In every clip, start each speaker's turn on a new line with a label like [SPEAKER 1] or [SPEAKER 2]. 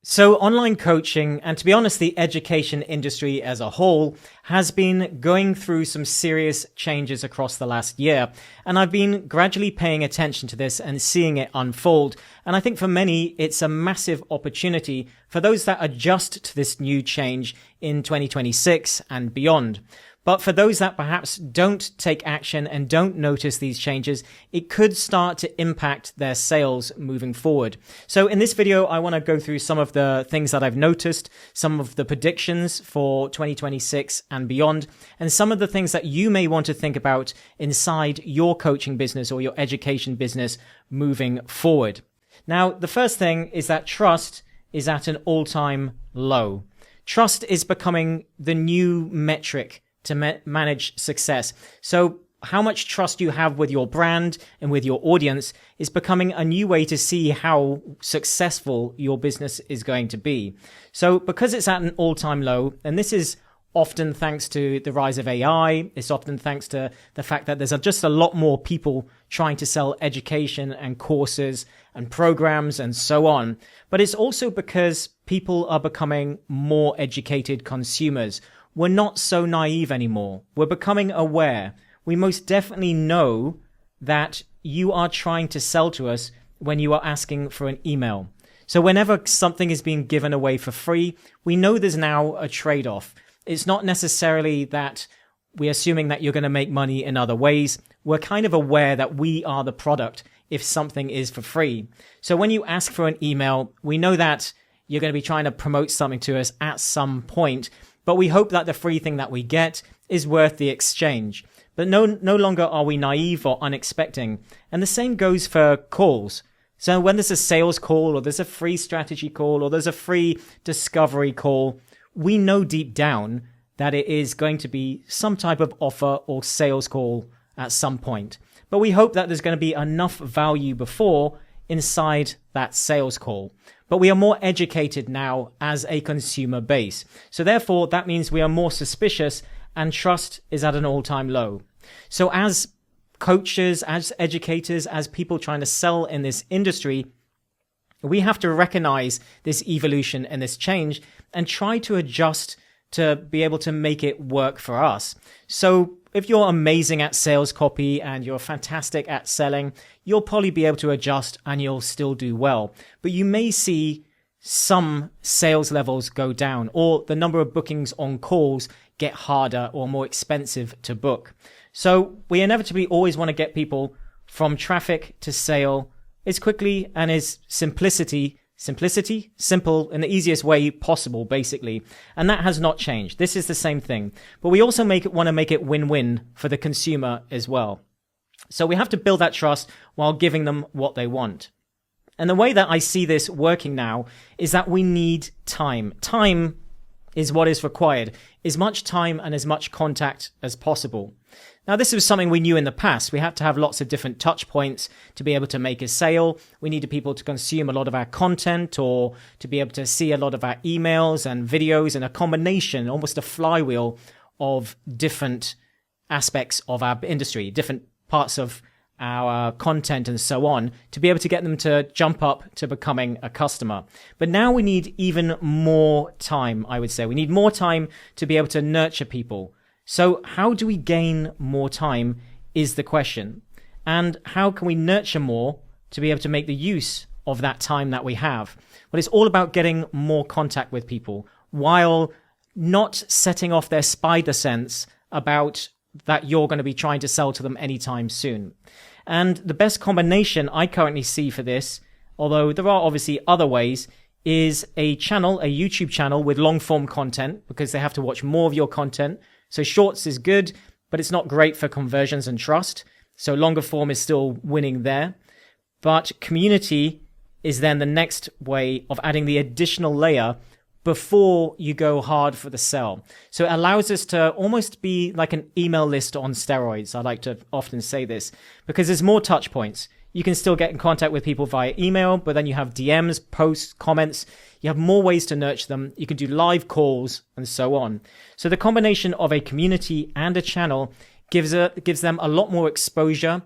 [SPEAKER 1] So online coaching, and to be honest, the education industry as a whole, has been going through some serious changes across the last year. And I've been gradually paying attention to this and seeing it unfold. And I think for many, it's a massive opportunity for those that adjust to this new change in 2026 and beyond. But for those that perhaps don't take action and don't notice these changes, it could start to impact their sales moving forward. So in this video, I want to go through some of the things that I've noticed, some of the predictions for 2026 and beyond, and some of the things that you may want to think about inside your coaching business or your education business moving forward. Now, the first thing is that trust is at an all-time low. Trust is becoming the new metric to manage success. So how much trust you have with your brand and with your audience is becoming a new way to see how successful your business is going to be. So because it's at an all-time low, and this is often thanks to the rise of AI, it's often thanks to the fact that there's just a lot more people trying to sell education and courses and programs and so on. But it's also because people are becoming more educated consumers. We're not so naive anymore. We're becoming aware. We most definitely know that you are trying to sell to us when you are asking for an email. So whenever something is being given away for free, we know there's now a trade-off. It's not necessarily that we're assuming that you're going to make money in other ways. We're kind of aware that we are the product if something is for free. So when you ask for an email, we know that you're going to be trying to promote something to us at some point. But we hope that the free thing that we get is worth the exchange. But no longer are we naive or unexpecting. And the same goes for calls. So when there's a sales call or there's a free strategy call or there's a free discovery call, we know deep down that it is going to be some type of offer or sales call at some point. But we hope that there's going to be enough value before inside that sales call. But we are more educated now as a consumer base. So therefore, that means we are more suspicious and trust is at an all-time low. So as coaches, as educators, as people trying to sell in this industry, we have to recognize this evolution and this change and try to adjust to be able to make it work for us. So if you're amazing at sales copy and you're fantastic at selling, you'll probably be able to adjust and you'll still do well. But you may see some sales levels go down or the number of bookings on calls get harder or more expensive to book. So we inevitably always want to get people from traffic to sale as quickly and as simple in the easiest way possible, basically. And that has not changed. This is the same thing. But we also want to make it win-win for the consumer as well. So we have to build that trust while giving them what they want. And the way that I see this working now is that we need time. Time is what is required, as much time and as much contact as possible. Now, this was something we knew in the past. We had to have lots of different touch points to be able to make a sale. We needed people to consume a lot of our content or to be able to see a lot of our emails and videos, and a combination, almost a flywheel of different aspects of our industry, different parts of our content and so on, to be able to get them to jump up to becoming a customer. But now we need even more time, I would say. We need more time to be able to nurture people. So how do we gain more time is the question. And how can we nurture more to be able to make the use of that time that we have? Well, it's all about getting more contact with people while not setting off their spider sense about that you're going to be trying to sell to them anytime soon. And the best combination I currently see for this, although there are obviously other ways, is a YouTube channel with long form content, because they have to watch more of your content. So shorts is good, but it's not great for conversions and trust. So longer form is still winning there. But community is then the next way of adding the additional layer before you go hard for the sell. So it allows us to almost be like an email list on steroids. I like to often say this because there's more touch points. You can still get in contact with people via email, but then you have DMs, posts, comments. You have more ways to nurture them. You can do live calls and so on. So the combination of a community and a channel gives them a lot more exposure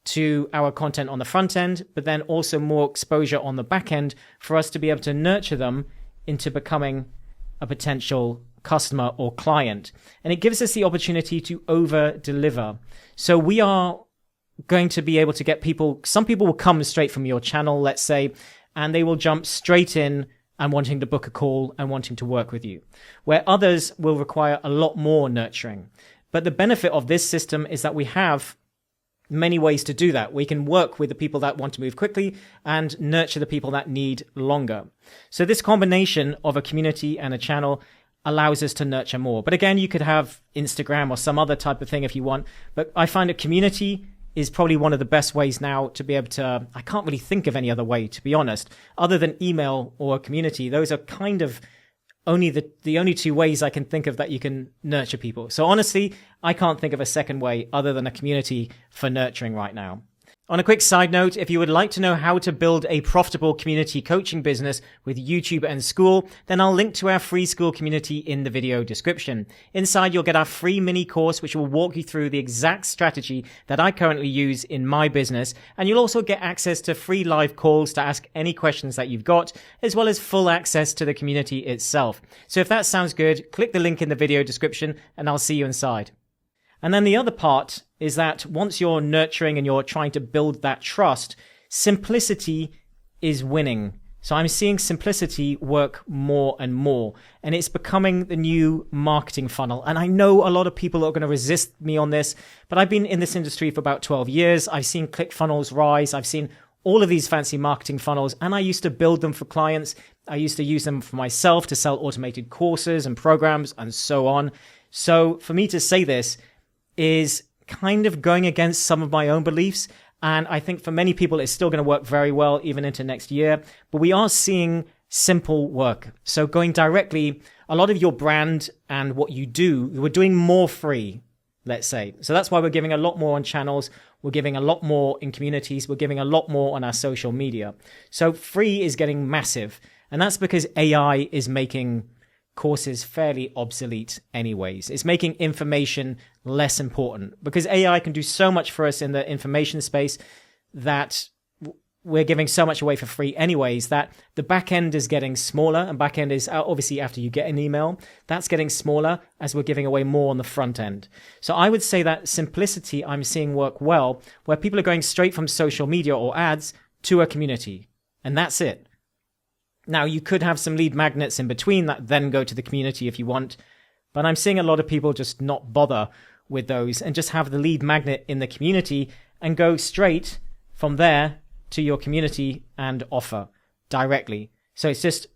[SPEAKER 1] to our content on the front end, but then also more exposure on the back end for us to be able to nurture them into becoming a potential customer or client. And it gives us the opportunity to over deliver. So we are going to be able to get people, some people will come straight from your channel, let's say, and they will jump straight in and wanting to book a call and wanting to work with you, where others will require a lot more nurturing. But the benefit of this system is that we have many ways to do that. We can work with the people that want to move quickly and nurture the people that need longer. So this combination of a community and a channel allows us to nurture more. But again, you could have Instagram or some other type of thing if you want. But I find a community is probably one of the best ways now to be able to, I can't really think of any other way, to be honest, other than email or a community. Those are kind of only the only two ways I can think of that you can nurture people. So honestly, I can't think of a second way other than a community for nurturing right now. On a quick side note, if you would like to know how to build a profitable community coaching business with YouTube and School, then I'll link to our free school community in the video description. Inside, you'll get our free mini course, which will walk you through the exact strategy that I currently use in my business. And you'll also get access to free live calls to ask any questions that you've got, as well as full access to the community itself. So if that sounds good, click the link in the video description and I'll see you inside. And then the other part is that once you're nurturing and you're trying to build that trust, simplicity is winning. So I'm seeing simplicity work more and more, and it's becoming the new marketing funnel. And I know a lot of people are going to resist me on this, but I've been in this industry for about 12 years. I've seen ClickFunnels rise. I've seen all of these fancy marketing funnels, and I used to build them for clients. I used to use them for myself to sell automated courses and programs and so on. So for me to say this is kind of going against some of my own beliefs. And I think for many people, it's still going to work very well even into next year. But we are seeing simple work. So going directly, a lot of your brand and what you do, we're doing more free, let's say. So that's why we're giving a lot more on channels. We're giving a lot more in communities. We're giving a lot more on our social media. So free is getting massive. And that's because AI is making courses fairly obsolete anyways. It's making information less important because AI can do so much for us in the information space that we're giving so much away for free anyways that the back end is getting smaller, and back end is obviously after you get an email, that's getting smaller as we're giving away more on the front end. So I would say that simplicity I'm seeing work well, where people are going straight from social media or ads to a community, and that's it. Now, you could have some lead magnets in between that then go to the community if you want, but I'm seeing a lot of people just not bother with those and just have the lead magnet in the community and go straight from there to your community and offer directly. So it's just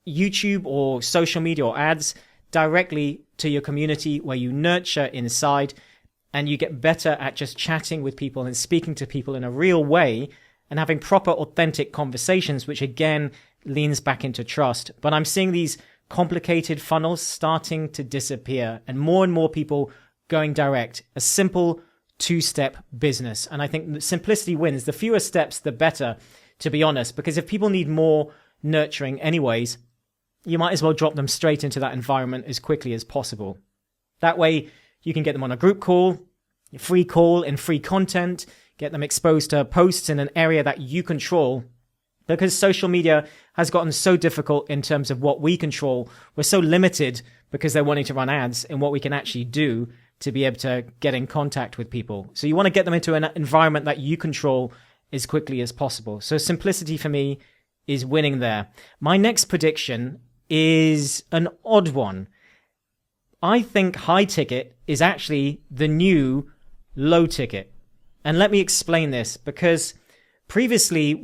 [SPEAKER 1] YouTube or social media or ads directly to your community where you nurture inside and you get better at just chatting with people and speaking to people in a real way and having proper, authentic conversations, which again leans back into trust. But I'm seeing these complicated funnels starting to disappear and more people going direct, a simple two-step business. And I think simplicity wins. The fewer steps, the better, to be honest, because if people need more nurturing anyways, you might as well drop them straight into that environment as quickly as possible. That way you can get them on a group call, free call and free content, get them exposed to posts in an area that you control. Because social media has gotten so difficult in terms of what we control. We're so limited because they're wanting to run ads in what we can actually do to be able to get in contact with people. So you want to get them into an environment that you control as quickly as possible. So simplicity for me is winning there. My next prediction is an odd one. I think high ticket is actually the new low ticket. And let me explain this, because previously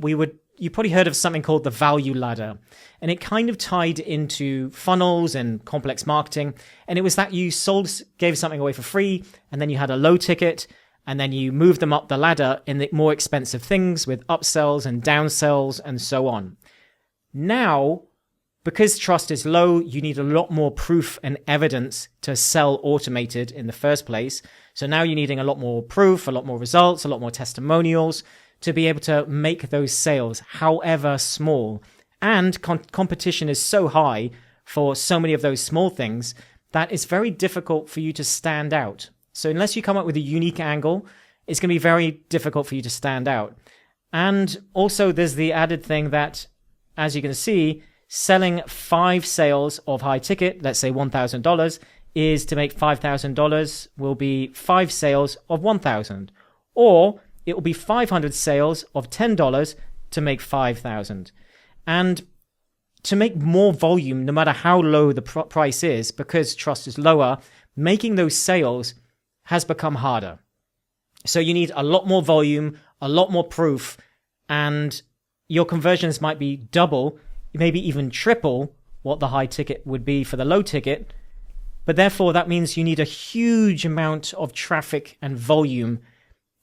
[SPEAKER 1] you probably heard of something called the value ladder, and it kind of tied into funnels and complex marketing. And it was that you gave something away for free, and then you had a low ticket, and then you moved them up the ladder in the more expensive things with upsells and downsells and so on. Now, because trust is low, you need a lot more proof and evidence to sell automated in the first place. So now you're needing a lot more proof, a lot more results, a lot more testimonials to be able to make those sales, however small. And competition is so high for so many of those small things that it's very difficult for you to stand out. So unless you come up with a unique angle it's going to be very difficult for you to stand out. And also there's the added thing that, as you can see, selling 5 sales of high ticket, let's say $1,000, is to make $5,000 will be 5 sales of $1,000. Or it will be 500 sales of $10 to make $5,000. And to make more volume, no matter how low the price is, because trust is lower, making those sales has become harder. So you need a lot more volume, a lot more proof, and your conversions might be double, maybe even triple what the high ticket would be for the low ticket. But therefore, that means you need a huge amount of traffic and volume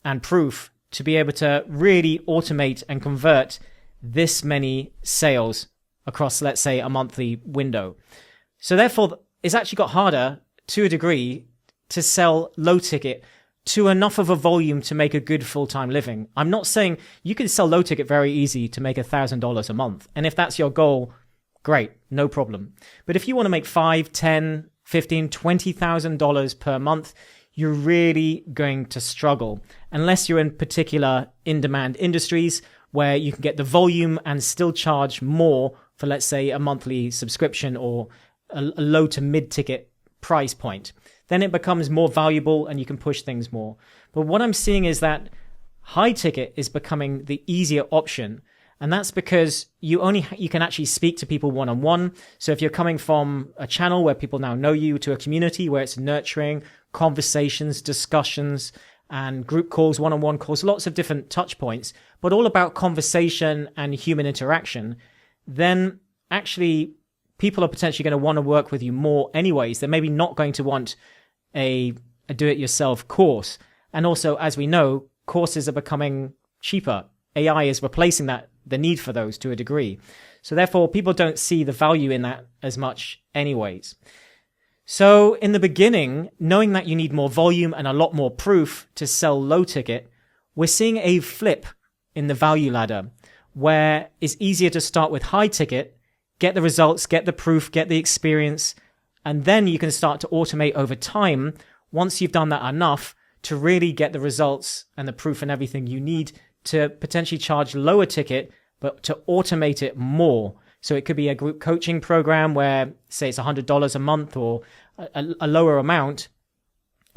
[SPEAKER 1] and proof to be able to really automate and convert this many sales across, let's say, a monthly window. So therefore, it's actually got harder to a degree to sell low ticket to enough of a volume to make a good full-time living. I'm not saying you can sell low ticket very easy to make $1,000 a month. And if that's your goal, great, no problem. But if you want to make $5, $10, $15, $20,000 per month, you're really going to struggle unless you're in particular in-demand industries where you can get the volume and still charge more for, let's say, a monthly subscription or a low to mid-ticket price point. Then it becomes more valuable and you can push things more. But what I'm seeing is that high ticket is becoming the easier option. And that's because you can actually speak to people one-on-one. So if you're coming from a channel where people now know you to a community where it's nurturing, conversations, discussions, and group calls, one-on-one calls, lots of different touch points, but all about conversation and human interaction, then actually people are potentially going to want to work with you more anyways. They're maybe not going to want a do-it-yourself course. And also, as we know, courses are becoming cheaper. AI is replacing the need for those to a degree. So therefore, people don't see the value in that as much anyways. So in the beginning, knowing that you need more volume and a lot more proof to sell low ticket, we're seeing a flip in the value ladder where it's easier to start with high ticket, get the results, get the proof, get the experience, and then you can start to automate over time once you've done that enough to really get the results and the proof and everything you need to potentially charge lower ticket, but to automate it more. So it could be a group coaching program where, say, it's $100 a month or a lower amount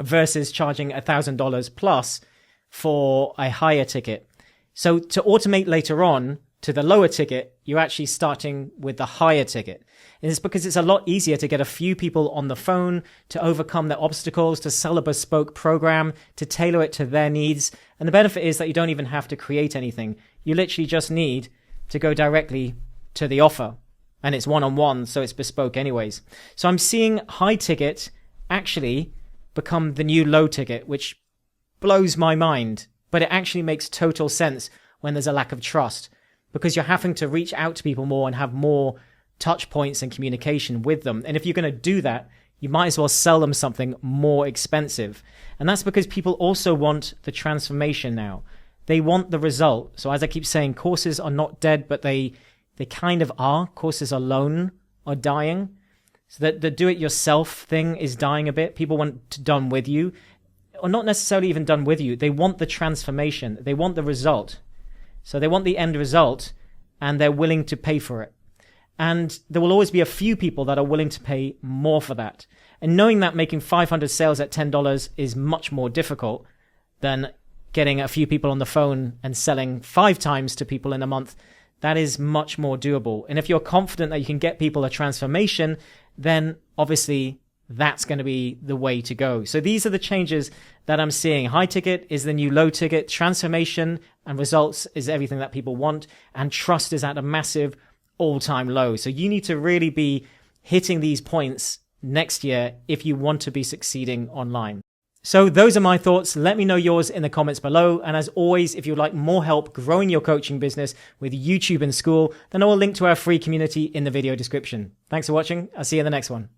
[SPEAKER 1] versus charging $1,000 plus for a higher ticket. So to automate later on to the lower ticket, you're actually starting with the higher ticket. And it's because it's a lot easier to get a few people on the phone, to overcome their obstacles, to sell a bespoke program, to tailor it to their needs. And the benefit is that you don't even have to create anything. You literally just need to go directly to the offer. And it's one-on-one, so it's bespoke anyways. So I'm seeing high ticket actually become the new low ticket, which blows my mind. But it actually makes total sense when there's a lack of trust, because you're having to reach out to people more and have more touch points and communication with them. And if you're going to do that, you might as well sell them something more expensive. And that's because people also want the transformation now. They want the result. So as I keep saying, courses are not dead, but they kind of are. Courses alone are dying. So that the do-it-yourself thing is dying a bit. People want to done with you, or not necessarily even done with you. They want the transformation. They want the result. So they want the end result, and they're willing to pay for it. And there will always be a few people that are willing to pay more for that. And knowing that making 500 sales at $10 is much more difficult than getting a few people on the phone and selling 5 times to people in a month, that is much more doable. And if you're confident that you can get people a transformation, then obviously that's going to be the way to go. So these are the changes that I'm seeing. High ticket is the new low ticket. Transformation and results is everything that people want. And trust is at a massive all-time low. So you need to really be hitting these points next year if you want to be succeeding online. So those are my thoughts. Let me know yours in the comments below. And as always, if you'd like more help growing your coaching business with YouTube and school, then I will link to our free community in the video description. Thanks for watching. I'll see you in the next one.